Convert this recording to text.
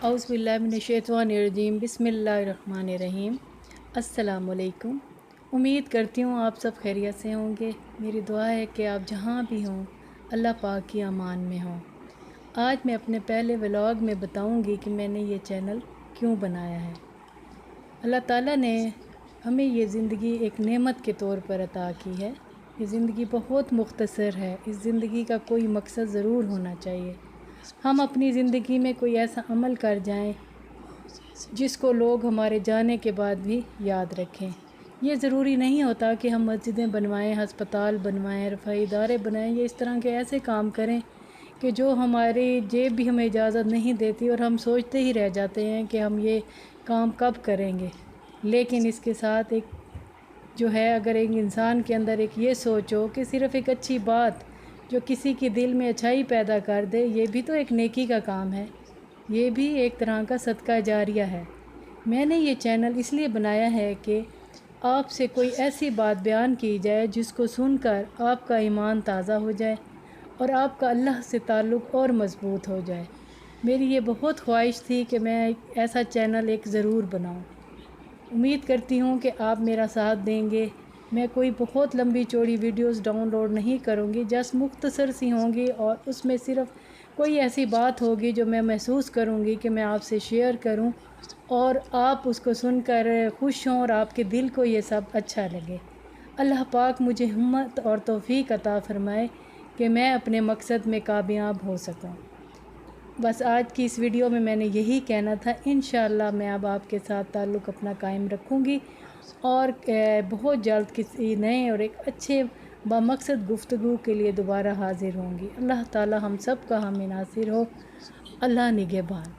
औज़ुबिल्लाहिमिनश्शैतानिर्रजीम बिस्मिल्लाहिर्रहमानिर्रहीम। अस्सलाम वालेकुम। उम्मीद करती हूँ आप सब खैरियत से होंगे। मेरी दुआ है कि आप जहाँ भी हों अल्लाह पाक की अमान में हों। आज मैं अपने पहले व्लॉग में बताऊँगी कि मैंने ये चैनल क्यों बनाया है। अल्लाह ताला ने हमें ये ज़िंदगी एक नेमत के तौर पर अता की है। ये ज़िंदगी बहुत मुख्तसर है। इस ज़िंदगी का कोई मकसद ज़रूर होना चाहिए। हम अपनी ज़िंदगी में कोई ऐसा अमल कर जाएं जिसको लोग हमारे जाने के बाद भी याद रखें। ये ज़रूरी नहीं होता कि हम मस्जिदें बनवाएं, हस्पताल बनवाएं, रफ़ाई इदारे बनाएं। ये इस तरह के ऐसे काम करें कि जो हमारी जेब भी हमें इजाज़त नहीं देती और हम सोचते ही रह जाते हैं कि हम ये काम कब करेंगे। लेकिन इसके साथ एक जो है, अगर एक इंसान के अंदर एक ये सोच हो कि सिर्फ़ एक अच्छी बात जो किसी के दिल में अच्छाई पैदा कर दे, ये भी तो एक नेकी का काम है। ये भी एक तरह का सदका जारिया है। मैंने ये चैनल इसलिए बनाया है कि आपसे कोई ऐसी बात बयान की जाए जिसको सुनकर आपका ईमान ताज़ा हो जाए और आपका अल्लाह से ताल्लुक़ और मज़बूत हो जाए। मेरी ये बहुत ख्वाहिश थी कि मैं ऐसा चैनल एक ज़रूर बनाऊँ। उम्मीद करती हूँ कि आप मेरा साथ देंगे। मैं कोई बहुत लंबी चौड़ी वीडियोस डाउनलोड नहीं करूँगी, जस्ट मुख्तसर सी होंगी और उसमें सिर्फ़ कोई ऐसी बात होगी जो मैं महसूस करूँगी कि मैं आपसे शेयर करूँ और आप उसको सुनकर खुश हों और आपके दिल को ये सब अच्छा लगे। अल्लाह पाक मुझे हिम्मत और तौफ़ीक अता फ़रमाए कि मैं अपने मकसद में कामयाब हो सकूँ। बस आज की इस वीडियो में मैंने यही कहना था। इंशाअल्लाह मैं अब आपके साथ ताल्लुक़ अपना कायम रखूँगी और बहुत जल्द किसी नए और एक अच्छे बामकसद गुफ्तगू के लिए दोबारा हाज़िर होंगी। अल्लाह ताला हम सब का हामी नासिर हो। अल्लाह निगहबान।